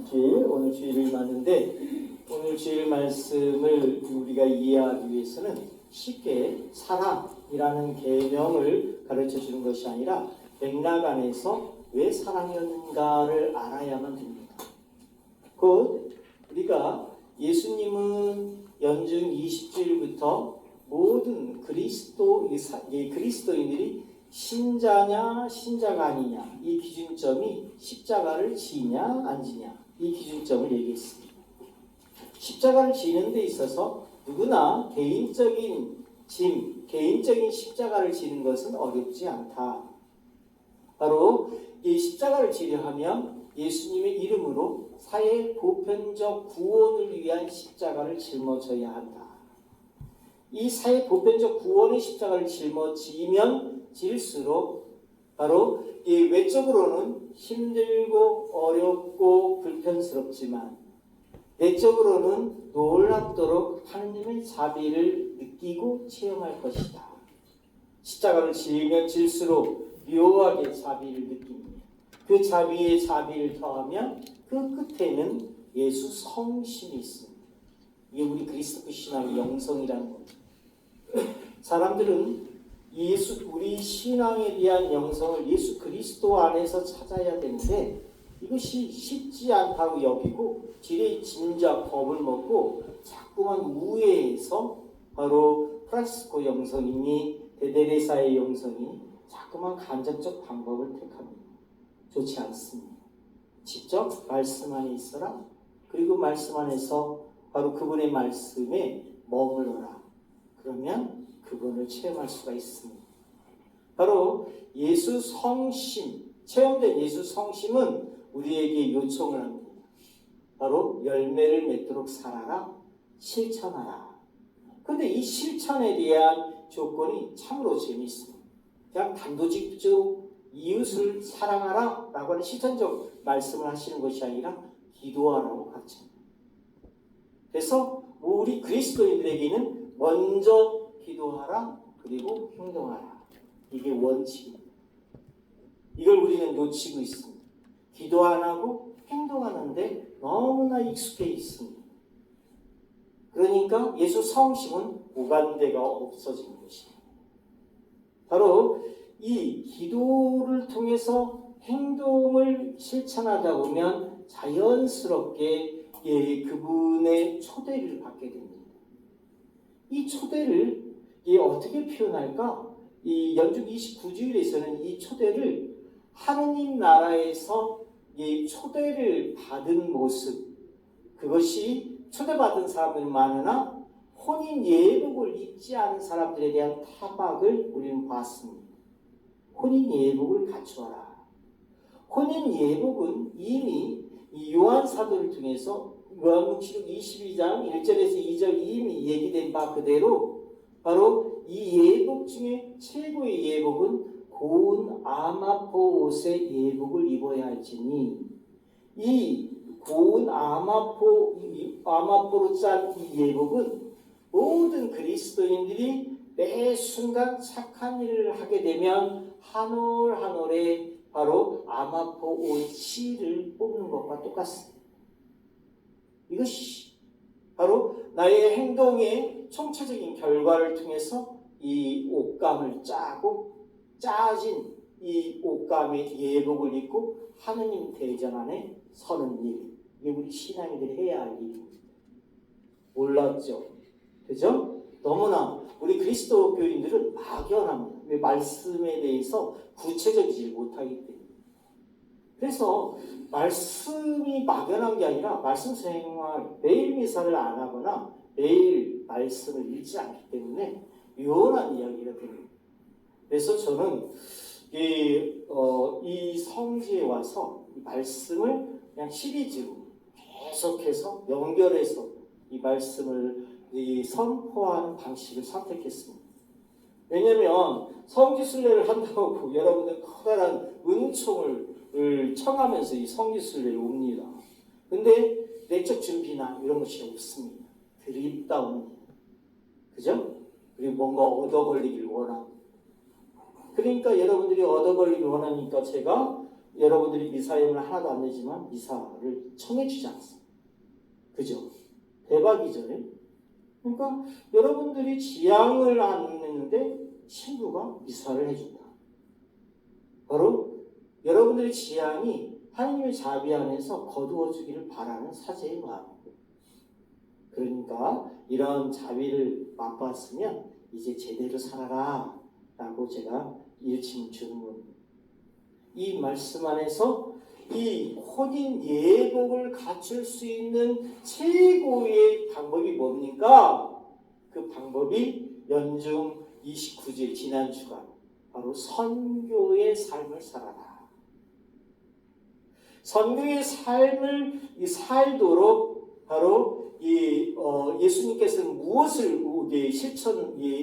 주일, 오늘 주일을 맞는데 오늘 주일 말씀을 우리가 이해하기 위해서는 쉽게 사랑이라는 개념을 가르쳐 주는 것이 아니라 맥락 안에서 왜 사랑이었는가를 알아야만 됩니다. 곧 우리가 예수님은 연중 20주일부터 모든 그리스도인들이 신자냐 신자가 아니냐 이 기준점이 십자가를 지냐 안 지냐 이 기준점을 얘기했습니다. 십자가를 지는 데 있어서 누구나 개인적인 십자가를 지는 것은 어렵지 않다. 바로 이 십자가를 지려 하면 예수님의 이름으로 사회 보편적 구원을 위한 십자가를 짊어져야 한다. 이 사회 보편적 구원의 십자가를 짊어지면 질수록 바로 이 외적으로는 힘들고 어렵고 불편스럽지만 내적으로는 놀랍도록 하느님의 자비를 느끼고 체험할 것이다. 십자가를 지으면 질수록 묘하게 자비를 느낍니다. 그 자비에 자비를 더하면 그 끝에는 예수 성심이 있습니다. 이게 우리 그리스도 신앙의 영성이라는 겁니다. 사람들은 우리 신앙에 대한 영성을 예수 그리스도 안에서 찾아야 되는데 이것이 쉽지 않다고 여기고 지레 진작 겁을 먹고 자꾸만 우회해서 바로 프란시스코 영성이니 데데레사의 영성이 자꾸만 간접적 방법을 택합니다. 좋지 않습니다. 직접 말씀 안에 있어라. 그리고 말씀 안에서 바로 그분의 말씀에 머물러라. 그러면 그분을 체험할 수가 있습니다. 바로 예수 성심, 체험된 예수 성심은 우리에게 요청을 합니다. 바로 열매를 맺도록 살아라, 실천하라. 그런데 이 실천에 대한 조건이 참으로 재미있습니다. 그냥 단도직입적으로 이웃을 사랑하라 라고 하는 실천적 말씀을 하시는 것이 아니라 기도하라고 가르칩니다. 그래서 우리 그리스도인들에게는 먼저 기도하라 그리고 행동하라. 이게 원칙입니다. 이걸 우리는 놓치고 있습니다. 기도 안 하고 행동하는데 너무나 익숙해 있습니다. 그러니까 예수 성심은 오간데가 없어지는 것입니다. 바로 이 기도를 통해서 행동을 실천하다 보면 자연스럽게 그분의 초대를 받게 됩니다. 이 초대를 어떻게 표현할까? 이 연중 29주일에서는 이 초대를 하느님 나라에서 이 초대를 받은 모습, 그것이 초대받은 사람들은 많으나 혼인 예복을 입지 않은 사람들에 대한 타박을 우리는 봤습니다. 혼인 예복을 갖추어라. 혼인 예복은 이미 이 요한 사도를 통해서 요한복음 22장 1절에서 2절 이미 얘기된 바 그대로 바로 이 예복 중에 최고의 예복은 고운 아마포 옷의 예복을 입어야 할지니 이 고운 아마포로 짠 이 예복은 모든 그리스도인들이 매 순간 착한 일을 하게 되면 한 올 한 올에 바로 아마포 옷 실을 뽑는 것과 똑같습니다. 이것이 바로 나의 행동의 총체적인 결과를 통해서 이 옷감을 짜진 이 옷감의 예복을 입고 하느님 대전 안에 서는 일. 이게 우리 신앙인들이 해야 할 일입니다. 몰랐죠? 그죠? 너무나 우리 그리스도 교인들은 막연합니다. 왜 말씀에 대해서 구체적이지 못하기 때문에. 그래서 말씀이 막연한 게 아니라 말씀 생활, 매일 미사를 안 하거나 매일 말씀을 읽지 않기 때문에 요원한 이야기가 됩니다. 그래서 저는 이 성지에 와서 이 말씀을 그냥 시리즈로 계속해서 연결해서 이 말씀을 선포하는 방식을 선택했습니다. 왜냐하면 성지순례를 한다고 여러분들 커다란 은총을 청하면서 이 성지순례를 옵니다. 근데 내적 준비나 이런 것이 없습니다. 드립다 옵니다. 그죠? 그리고 뭔가 얻어 걸리길 원합니다. 그러니까 여러분들이 얻어 걸리길 원하니까 제가 여러분들이 미사여행을 하나도 안 내지만 미사를 청해주지 않습니다. 그죠? 대박이죠. 그러니까 여러분들이 지향을 안 했는데 신부가 미사를 해준다. 바로 여러분들의 지향이 하나님의 자비 안에서 거두어주기를 바라는 사제의 마음이고, 그러니까 이런 자비를 맛봤으면 이제 제대로 살아라 라고 제가 일침을 주는 겁니다. 이 말씀 안에서 이 혼인 예복을 갖출 수 있는 최고의 방법이 뭡니까? 그 방법이 연중 29일 지난 주간 바로 선교의 삶을 살아라. 선교의 삶을 살도록 바로 예수님께서는 무엇을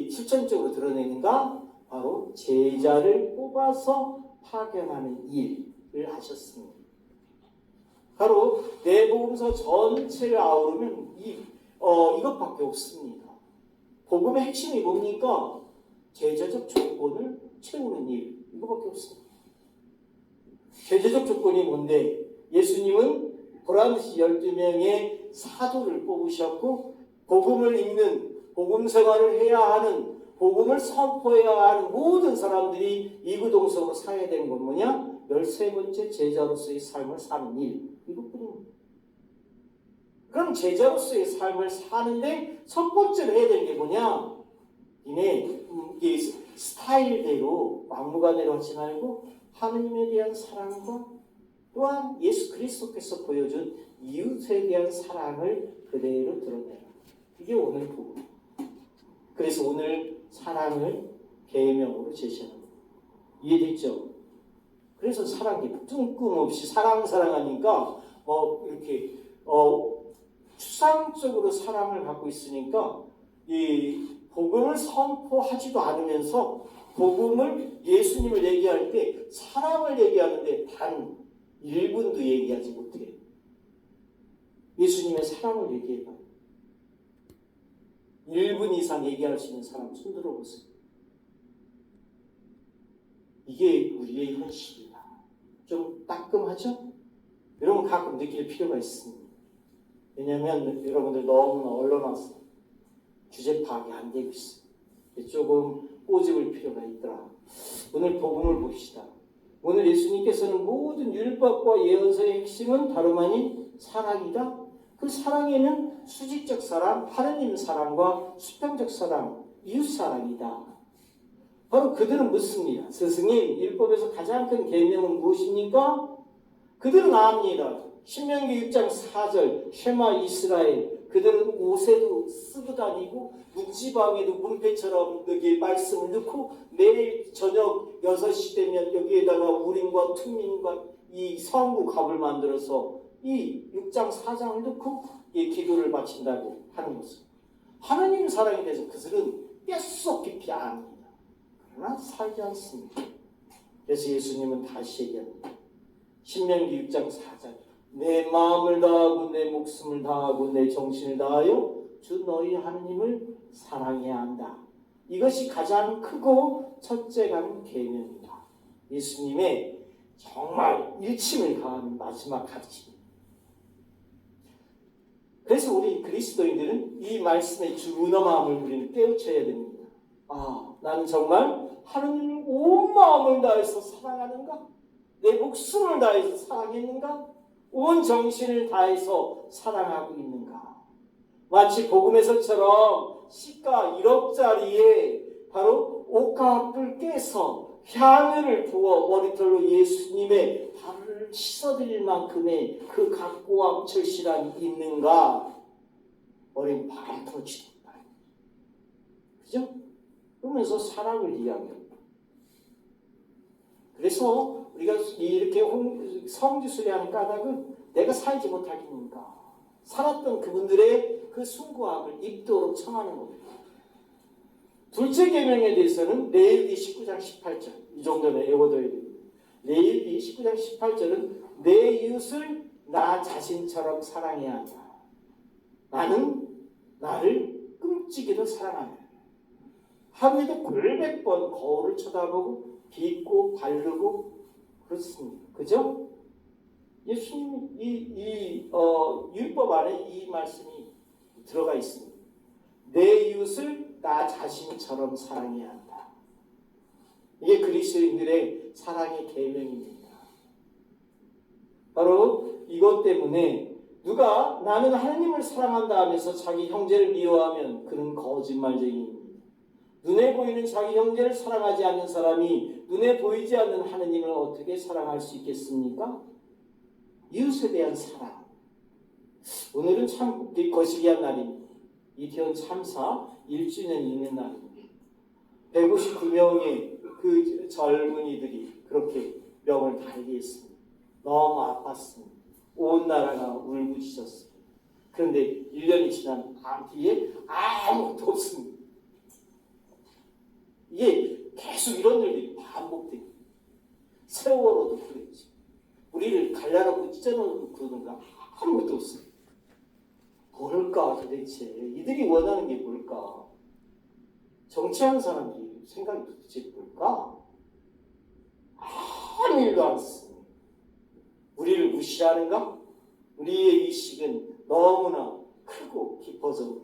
실천적으로 드러내는가? 바로 제자를 뽑아서 파견하는 일을 하셨습니다. 바로 내복음서 전체를 아우르면 이것밖에 없습니다. 복음의 핵심이 뭡니까? 제자적 조건을 채우는 일, 이거밖에 없습니다. 제자적 조건이 뭔데? 예수님은 보란듯이 12명의 사도를 뽑으셨고, 복음을 읽는, 복음 생활을 해야 하는, 복음을 선포해야 하는 모든 사람들이 이구동성으로 사야 되는 건 뭐냐? 13번째 제자로서의 삶을 사는 일, 이것뿐입니다. 그럼 제자로서의 삶을 사는데 첫 번째로 해야 되는 게 뭐냐? 이게 스타일대로 막무가내로 하지 말고 하느님에 대한 사랑과 또한 예수 그리스도께서 보여준 이웃에 대한 사랑을 그대로 드러내라. 이게 오늘 복음. 그래서 오늘 사랑을 계명으로 제시하는 거예요. 이해됐죠? 그래서 사랑이 뜬금없이 사랑하니까 이렇게 추상적으로 사랑을 갖고 있으니까 이 복음을 선포하지도 않으면서 복음을 예수님을 얘기할 때 사랑을 얘기하는데 단 1분도 얘기하지 못해요. 예수님의 사랑을 얘기해봐요. 1분 이상 얘기할 수 있는 사람 손 들어보세요. 이게 우리의 현실이다. 좀 따끔하죠? 여러분 가끔 느낄 필요가 있습니다. 왜냐하면 여러분들 너무나 언론와서 주제 파악이 안 되고 있어요. 조금 꼬집을 필요가 있더라. 오늘 복음을 봅시다. 오늘 예수님께서는 모든 율법과 예언서의 핵심은 다름 아닌 사랑이다. 그 사랑에는 수직적 사랑, 하느님 사랑과 수평적 사랑, 이웃 사랑이다. 바로 그들은 묻습니다. 스승님, 율법에서 가장 큰 계명은 무엇입니까? 그들은 압니다. 신명기 6장 4절 쉐마 이스라엘. 그들은 옷에도 쓰고 다니고 문지방에도 문패처럼 여기 말씀을 넣고 매일 저녁 6시 되면 여기에다가 우림과 툼민과 이 성구 갑을 만들어서 이 6장 4장을 넣고 이 기도를 바친다고 하는 것을. 하나님 사랑에 대해서 그들은 뼛속 깊이 압니다. 그러나 살지 않습니다. 그래서 예수님은 다시 얘기합니다. 신명기 6장 4절 내 마음을 다하고 내 목숨을 다하고 내 정신을 다하여 주 너희 하느님을 사랑해야 한다. 이것이 가장 크고 첫째가 계명이다. 예수님의 정말 일침을 가하는 마지막 가르침입니다. 그래서 우리 그리스도인들은 이 말씀의 준어 마음을 우리는 깨우쳐야 됩니다. 나는 정말 하느님을 온 마음을 다해서 사랑하는가? 내 목숨을 다해서 사랑했는가? 온 정신을 다해서 사랑하고 있는가? 마치 복음에서처럼 시가 1억짜리에 바로 옥합을 깨서 향유를 부어 머리털로 예수님의 발을 씻어드릴 만큼의 그 각고와 절실함이 있는가? 어린 발을 터치도 못하는 그죠? 그러면서 사랑을 이야기합니다. 그래서 우리가 이렇게 성지순례하는 까닭은 내가 살지 못하겠는가? 살았던 그분들의 그 숭고함을 입도록 청하는 겁니다. 둘째 계명에 대해서는 레위기 19장 18절 이 정도는 외워둬야 됩니다. 레위기 19장 18절은 내 이웃을 나 자신처럼 사랑해야 한다. 나는 나를 끔찍이도 사랑한다. 하루에도 100번 거울을 쳐다보고 빗고 바르고 그렇습니다. 그죠? 예수님 율법 안에 이 말씀이 들어가 있습니다. 내 이웃을 나 자신처럼 사랑해야 한다. 이게 그리스도인들의 사랑의 계명입니다. 바로 이것 때문에 누가 나는 하나님을 사랑한다 하면서 자기 형제를 미워하면 그는 거짓말쟁이입니다. 눈에 보이는 자기 형제를 사랑하지 않는 사람이 눈에 보이지 않는 하나님을 어떻게 사랑할 수 있겠습니까? 이웃에 대한 사랑. 오늘은 참 거시기한 날입니다. 이태원 참사 1주년 있는 날입니다. 159명의 그 젊은이들이 그렇게 명을 달게 했습니다. 너무 아팠습니다. 온 나라가 울부짖었어요. 그런데 1년이 지난 뒤에 아무것도 없습니다. 이게 계속 이런 일들이 반복됩니다. 세월호도 그랬지. 우리를 갈라놓고 찢어놓고 그러는가 아무것도 없습니다. 뭘까 도대체? 이들이 원하는 게 뭘까? 정치하는 사람들이 생각이 도대체 뭘까? 아무 일도 안 했습니다. 우리를 무시하는가? 우리의 의식은 너무나 크고 깊어서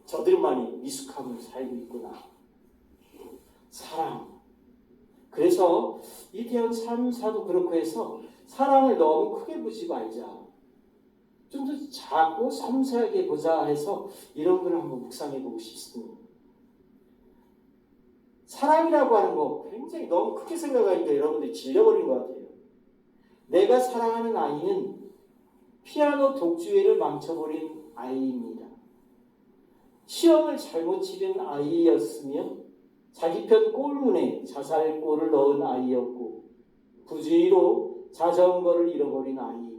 저들만이 미숙함을 살고 있구나. 사랑. 그래서 이태원 참사도 그렇고 해서 사랑을 너무 크게 보지 말자. 좀 더 작고 섬세하게 보자 해서 이런 걸 한번 묵상해 보고 싶습니다. 사랑이라고 하는 거 굉장히 너무 크게 생각하니까 여러분들이 질려버린 것 같아요. 내가 사랑하는 아이는 피아노 독주회를 망쳐버린 아이입니다. 시험을 잘못 치른 아이였으며 자기 편 골문에 자살골을 넣은 아이였고 부주의로 자전거를 잃어버린 아이입니다.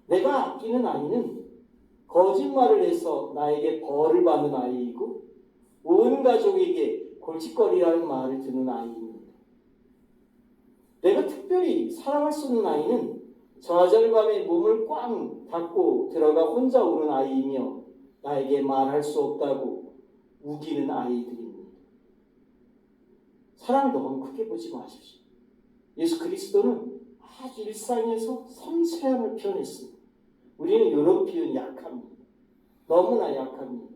내가 아끼는 아이는 거짓말을 해서 나에게 벌을 받는 아이이고 온 가족에게 골칫거리라는 말을 듣는 아이입니다. 내가 특별히 사랑할 수 없는 아이는 좌절감에 몸을 꽝 닫고 들어가 혼자 우는 아이이며 나에게 말할 수 없다고 우기는 아이들입니다. 사랑을 너무 크게 보지 마십시오. 예수 그리스도는 아주 일상에서 섬세함을 표현했습니다. 우리는 이런 표현 약합니다. 너무나 약합니다.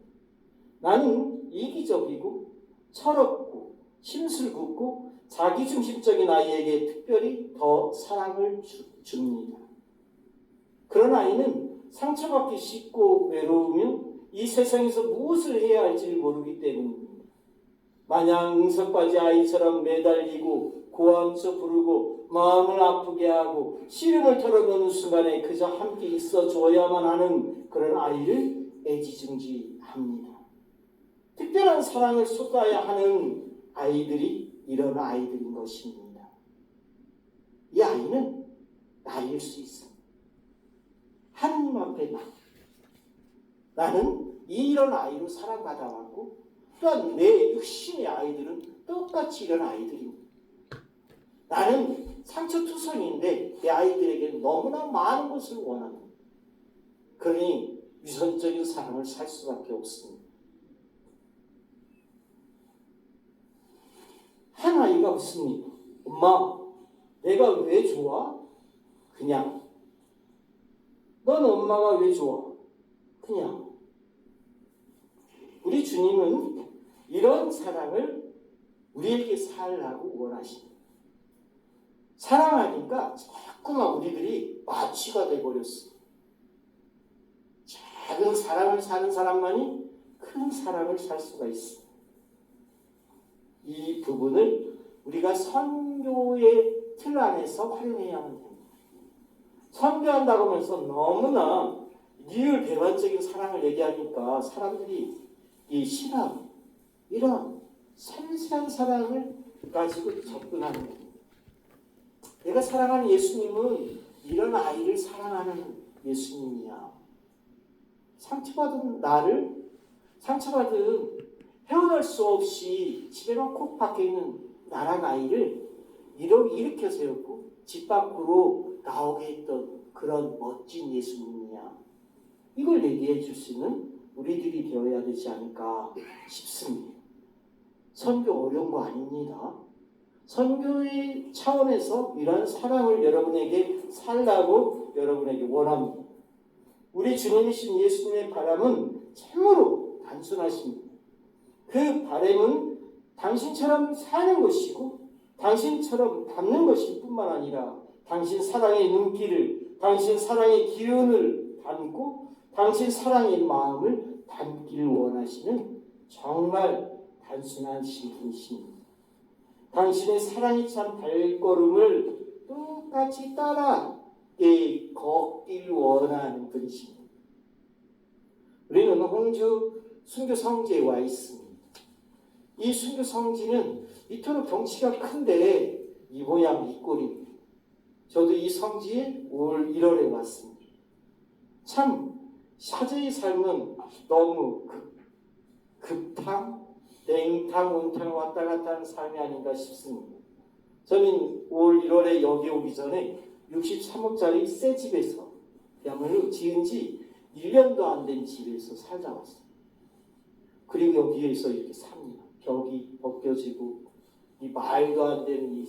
나는 이기적이고 철없고 심술궂고 자기중심적인 아이에게 특별히 더 사랑을 줍니다. 그런 아이는 상처받기 쉽고 외로우며 이 세상에서 무엇을 해야 할지 모르기 때문입니다. 마냥 응석바지 아이처럼 매달리고 고함쳐 부르고 마음을 아프게 하고 시름을 털어놓는 순간에 그저 함께 있어줘야만 하는 그런 아이를 애지중지합니다. 특별한 사랑을 쏟아야 하는 아이들이 이런 아이들인 것입니다. 이 아이는 나일 수 있습니다. 하나님 앞에 나는 이런 아이로 사랑받아왔고 또한 내 육신의 아이들은 똑같이 이런 아이들입니다. 나는 상처투성인데 내 아이들에게 너무나 많은 것을 원합니다. 그러니 유선적인 사랑을 살 수밖에 없습니다. 한 아이가 묻습니다. 엄마, 내가 왜 좋아? 그냥. 넌 엄마가 왜 좋아? 그냥. 우리 주님은 이런 사랑을 우리에게 살라고 원하십니다. 사랑하니까 자꾸만 우리들이 마취가 돼버렸습니다. 작은 사랑을 사는 사람만이 큰 사랑을 살 수가 있습니다. 이 부분을 우리가 선교의 틀 안에서 활용해야만 됩니다. 선교한다고 하면서 너무나 리을 배반적인 사랑을 얘기하니까 사람들이 이 신앙, 이런 섬세한 사랑을 가지고 접근하는 겁니다. 내가 사랑하는 예수님은 이런 아이를 사랑하는 예수님이야. 상처받은 헤어날 수 없이 집에만 콕 박혀 있는 나란 아이를 일으켜 세웠고 집 밖으로 나오게 했던 그런 멋진 예수님이야. 이걸 얘기해 줄 수 있는 우리들이 되어야 되지 않을까 싶습니다. 선교 어려운 거 아닙니다. 선교의 차원에서 이러한 사랑을 여러분에게 살라고 여러분에게 원합니다. 우리 주님이신 예수님의 바람은 참으로 단순하십니다. 그 바람은 당신처럼 사는 것이고 당신처럼 닮는 것일 뿐만 아니라 당신 사랑의 눈길을, 당신 사랑의 기운을 담고 당신 사랑의 마음을 담기를 원하시는 정말 단순하신 분이십니다. 당신의 사랑이 참 발걸음을 똑같이 따라 걷기를 원하는 분이십니다. 우리는 홍주 순교 성지에 와 있습니다. 이 순교 성지는 이토록 덩치가 큰데 이 모양 이 꼴입니다. 저도 이 성지에 올 1월에 왔습니다. 참 사제의 삶은 너무 급탕, 냉탕, 온탕 왔다 갔다 하는 삶이 아닌가 싶습니다. 저는 올 1월에 여기 오기 전에 63억짜리 새 집에서 그야말로 지은 지 1년도 안 된 집에서 살다 왔어요. 그리고 여기에서 이렇게 삽니다. 벽이 벗겨지고 이 말도 안 되는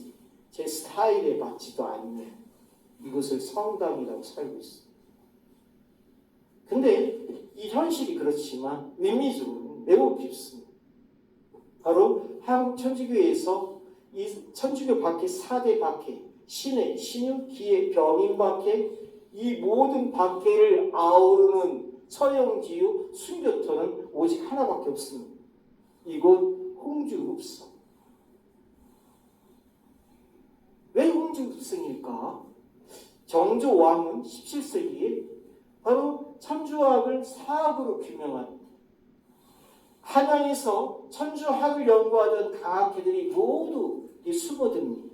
제 스타일에 맞지도 않는 이것을 성당이라고 살고 있어요. 근데 이 현실이 그렇지만 의미적으로는 매우 깊습니다. 바로 한국 천주교에서 이 천주교 박해 4대 박해, 신의, 신유, 기의, 병인 박해, 이 모든 박해를 아우르는 처형지유, 순교터는 오직 하나밖에 없습니다. 이곳 홍주읍성. 왜 홍주읍성일까? 정조왕은 17세기에 바로 천주학을 사학으로 규명한 한양에서 천주학을 연구하던 과학계들이 모두 숨어듭니다.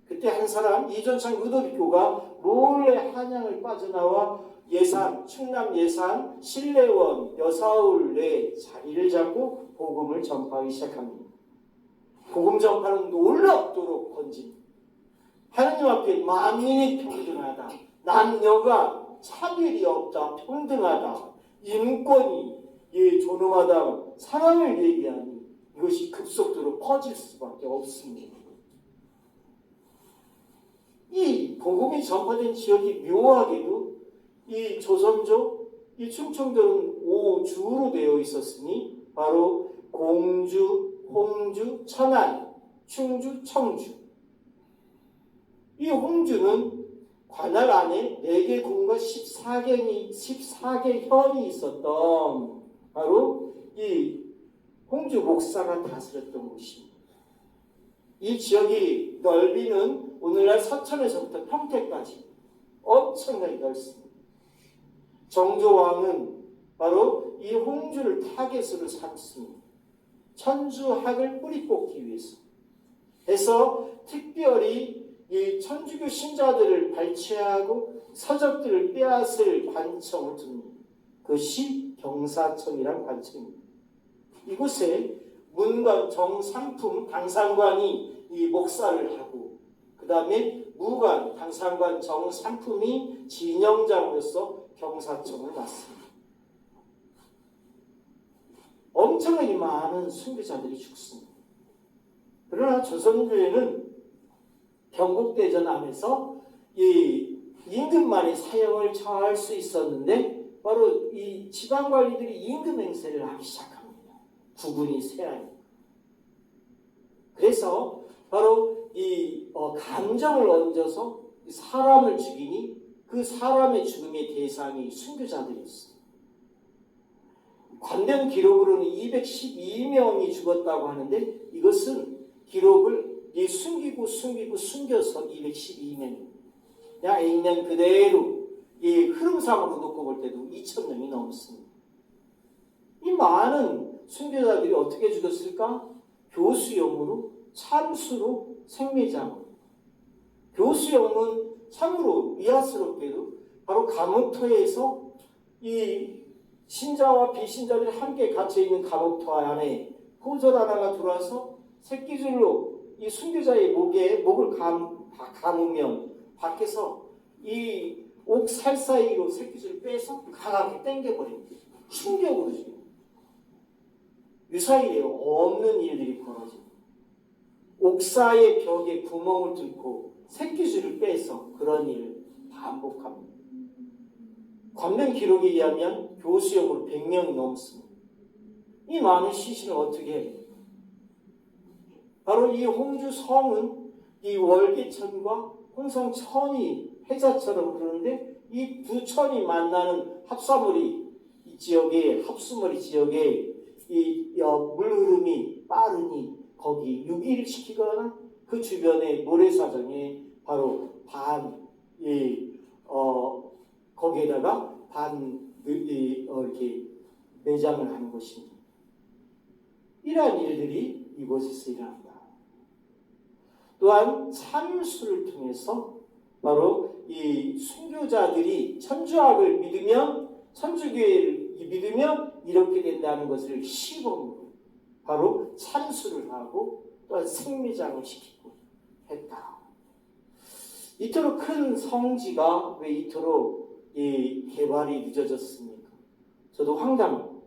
그때 한 사람 이전창 루도비코가 몰래 한양을 빠져나와 예산, 충남 예산, 신례원, 여사울에 자리를 잡고 복음을 전파하기 시작합니다. 복음 전파는 놀랍도록 번집니다. 하나님 앞에 만민이 평등하다. 남녀가 차별이 없다. 평등하다. 인권이 존엄하다. 사랑을 얘기하니 이것이 급속도로 퍼질 수밖에 없습니다. 이 복음이 전파된 지역이 묘하게도 이 조선족, 이 충청도는 5주로 되어 있었으니 바로 공주, 홍주, 천안, 충주, 청주. 이 홍주는 관할 안에 4개 군과 14개 현이 있었던 바로 이 홍주 목사가 다스렸던 곳입니다. 이 지역이 넓이는 오늘날 서천에서부터 평택까지 엄청나게 넓습니다. 정조왕은 바로 이 홍주를 타겟으로 삼습니다. 천주학을 뿌리 뽑기 위해서. 해서 특별히 이 천주교 신자들을 발췌하고 서적들을 빼앗을 관청을 둡니다. 그것이 경사청이란 관청입니다. 이곳에 문관, 정상품, 당상관이 이 목사를 하고 그 다음에 무관, 당상관, 정상품이 진영장으로서 경사청을 맡습니다. 엄청나게 많은 순교자들이 죽습니다. 그러나 조선교회는 경국대전 안에서 이 임금만의 사형을 처할 수 있었는데 바로 이 지방관리들이 임금 행세를 하기 시작합니다. 구분이 세하니. 그래서 바로 이 감정을 얹어서 사람을 죽이니 그 사람의 죽음의 대상이 순교자들이었습니다. 관련 기록으로는 212명이 죽었다고 하는데 이것은 기록을 숨기고 숨겨서 212명입니다. 그냥 액면 그대로 이 흐름상으로 놓고 볼 때도 2,000명이 넘습니다. 이 많은 순교자들이 어떻게 죽었을까? 교수형으로, 참수로, 생매장으로. 교수형은 참으로 위화스럽게도 바로 감옥터에서 이 신자와 비신자들이 함께 갇혀있는 감옥터 안에 포졸 하나가 들어와서 새끼줄로 이 순교자의 목을 감으면 밖에서 이 옥 살 사이로 새끼줄을 빼서 강하게 당겨버립니다. 충격으로 죽입니다. 유사일에 없는 일들이 벌어집니다. 옥사의 벽에 구멍을 뚫고 새끼줄을 빼서 그런 일을 반복합니다. 관명 기록에 의하면 교수형으로 100명이 넘습니다. 이 많은 시신을 어떻게 해요? 바로 이 홍주 성은 이 월계천과 홍성천이 해자처럼 흐르는데 이 두 천이 만나는 합사물이 이 지역에 합수머리 지역에 이 물 흐름이 빠르니 거기 유기를 시키거나 그 주변의 모래사장에 바로 거기에다가 이렇게 매장을 하는 것입니다. 이러한 일들이 이곳에서 일어납니다. 또한 참수를 통해서 바로 이 순교자들이 천주학을 믿으면 천주교회를 믿으면 이렇게 된다는 것을 시범으로 바로 참수를 하고 또한 생매장을 시키고 했다. 이토록 큰 성지가 왜 이토록 개발이 늦어졌습니까? 저도 황당합니다.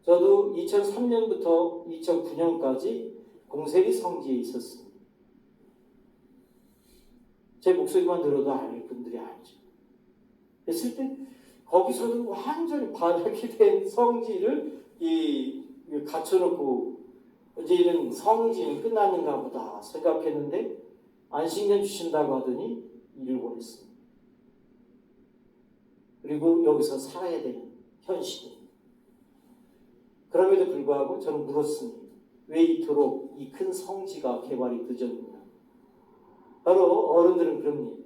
저도 2003년부터 2009년까지 공세리 성지에 있었습니다. 제 목소리만 들어도 알 분들이 알죠. 그랬을 때 거기서도 완전히 바닥이 된 성지를 갖춰놓고 이제는 성지는 끝났는가 보다 생각했는데 안식년 주신다고 하더니 일을 보냈습니다. 그리고 여기서 살아야 되는 현실입니다. 그럼에도 불구하고 저는 물었습니다. 왜 이토록 이 큰 성지가 개발이 늦었느냐? 바로 어른들은 그럽니다.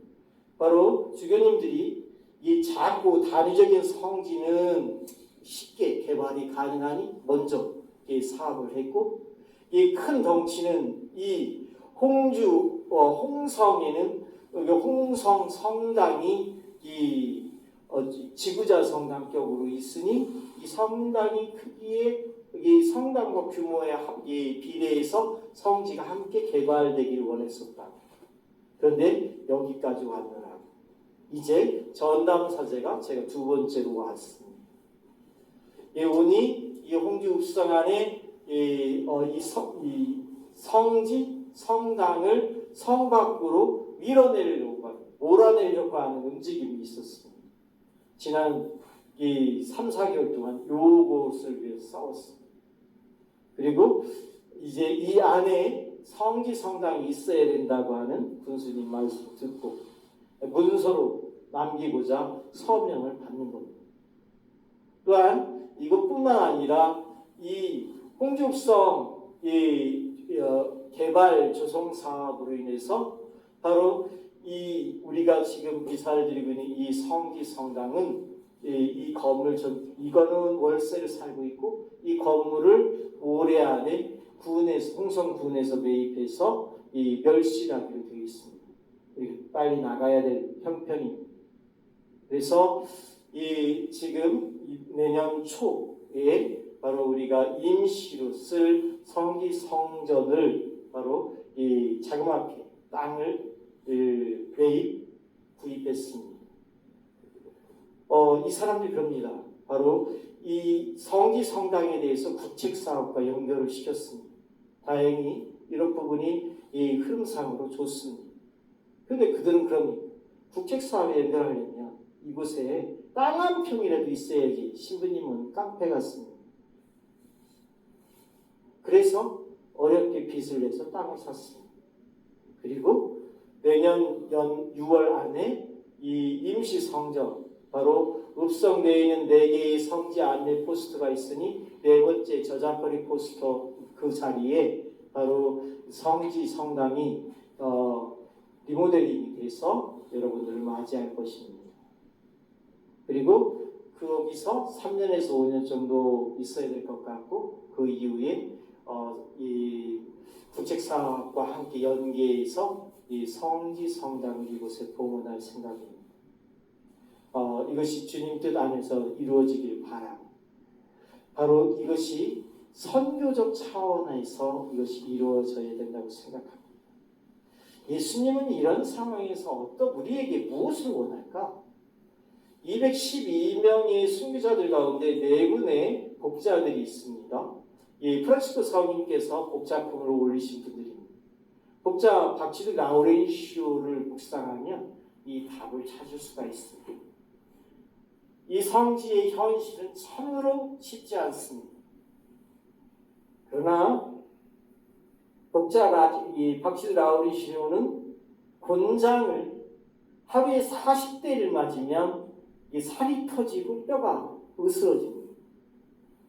바로 주교님들이 이 작고 단위적인 성지는 쉽게 개발이 가능하니 먼저 이 사업을 했고 이 큰 덩치는 이 홍주 홍성에는 홍성 성당이 지구자 성당격으로 있으니 이 성당이 크기에 이 성당과 규모의 비례해서 성지가 함께 개발되기를 원했었다. 그런데 여기까지 왔느라 이제 전담사제가 제가 두 번째로 왔습니다. 오니 이 홍주 읍성 안에 이 성지 성당을 성 밖으로 몰아내려고 하는 움직임이 있었습니다. 지난 3, 4개월 동안 요것을 위해서 싸웠습니다. 그리고 이제 이 안에 성지 성당이 있어야 된다고 하는 군수님 말씀 듣고 문서로 남기고자 서명을 받는 겁니다. 또한 이것뿐만 아니라 이 홍주읍성 개발 조성 사업으로 인해서 바로 우리가 지금 이사를 드리고 있는 이 성지 성당은 이 건물 이거는 월세를 살고 있고 이 건물을 올해 안에 홍성군에서 매입해서 멸실하기로 되어 있습니다. 빨리 나가야 될 형편입니다. 그래서 지금 내년 초에 바로 우리가 임시로 쓸 성지 성전을 바로 자그맣게 땅을 구입했습니다. 이 사람들이 그럽니다. 바로 이 성지 성당에 대해서 국책 사업과 연결을 시켰습니다. 다행히 이런 부분이 흐름상으로 좋습니다. 그런데 그들은 그럽니다. 국책 사업에 연결하려면 이곳에 땅 한 평이라도 있어야지 신부님은 깡패 같습니다. 그래서 어렵게 빚을 내서 땅을 샀습니다. 그리고 내년 6월 안에 이 임시 성전 바로 읍성 내에 있는 4개의 성지 안내 포스터가 있으니 4번째 저작거리 포스터 그 자리에 바로 성지 성당이 리모델링이 돼서 여러분들을 맞이할 것입니다. 그리고 거기서 3년에서 5년 정도 있어야 될 것 같고 그 이후에 이 국책사업과 함께 연계해서 이 성지 성당을 이곳에 봉헌할 생각입니다. 이것이 주님 뜻 안에서 이루어지길 바랍니다. 바로 이것이 선교적 차원에서 이것이 이루어져야 된다고 생각합니다. 예수님은 이런 상황에서 우리에게 무엇을 원할까? 212명의 순교자들 가운데 4분의 복자들이 있습니다. 프란치스코 사모님께서 복작품을 올리신 분들입니다. 독자 박치드 라우렌시오를 묵상하면 이 답을 찾을 수가 있습니다. 이 성지의 현실은 참으로 쉽지 않습니다. 그러나 독자 박치드 라우렌시오는 곤장을 하루에 40대를 맞으면 이 살이 터지고 뼈가 으스러집니다.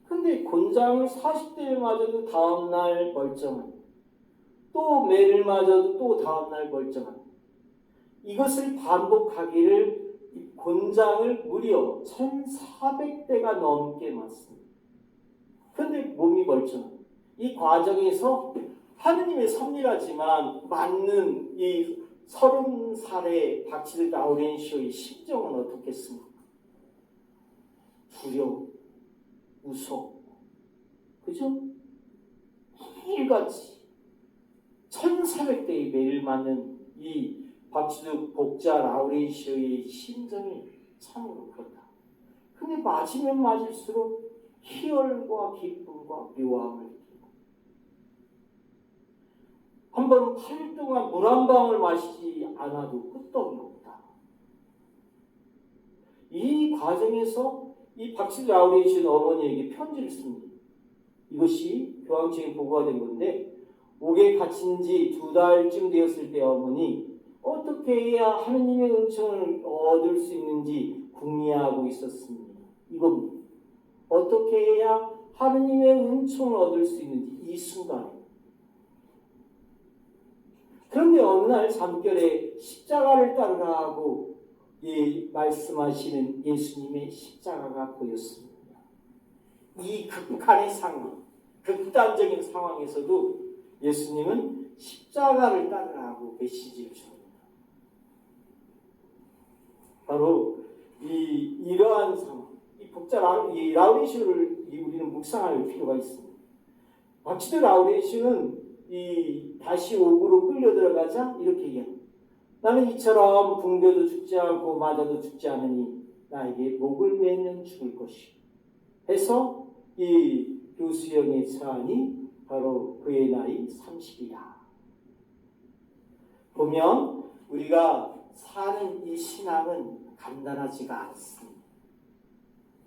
근데 곤장을 40대를 맞아도 다음날 멀쩡한, 또 매를 맞아도 또 다음날 멀쩡한, 이것을 반복하기를 곤장을 무려 1400대가 넘게 맞습니다. 그런데 몸이 멀쩡한 이 과정에서 하느님의 섭리라지만 맞는 이 30살의 박치드 라우렌시오의 심정은 어떻겠습니까? 두려워, 무서워, 그죠? 매일같이 1400대의 매를 맞는 이 박치드 독자 라우렌시오의 심정이 참으로 그렇다. 근데 맞으면 맞을수록 희열과 기쁨과 묘함을 느끼고, 한 번은 8일 동안 물 한 방울 마시지 않아도 끄떡이 없다. 이 과정에서 이 박치드 라우렌시오 어머니에게 편지를 씁니다. 이것이 교황청에 보고가 된 건데, 옥에 갇힌 지 2달쯤 되었을 때 어머니 어떻게 해야 하느님의 은총을 얻을 수 있는지 궁리하고 있었습니다. 이겁니다. 어떻게 해야 하느님의 은총을 얻을 수 있는지 이 순간에. 그런데 어느 날 잠결에 십자가를 따르라 하고 말씀하시는 예수님의 십자가가 보였습니다. 이 극한의 상황, 극단적인 상황에서도 예수님은 십자가를 따르라고 메시지를 줍니다. 바로 이러한 상황, 이 라우렌시오를 우리는 묵상할 필요가 있습니다. 박치드 라우렌시오는 다시 옥으로 끌려 들어가자 이렇게 얘기합니다. 나는 이처럼 붕괴도 죽지 않고 맞아도 죽지 않으니 나에게 목을 매면 죽을 것이요. 해서 이 교수형의 차안이 바로 그의 나이 30이다. 보면 우리가 사는 이 신앙은 간단하지가 않습니다.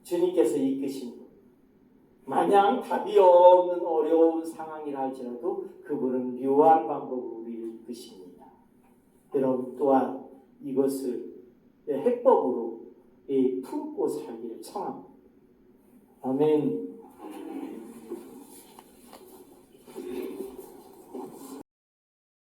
주님께서 이끄신 분, 마냥 답이 없는 어려운 상황이라 할지라도 그분은 묘한 방법으로 우리를 이끄십니다. 여러분 또한 이것을 해법으로 품고 살기를 청합니다. 아멘.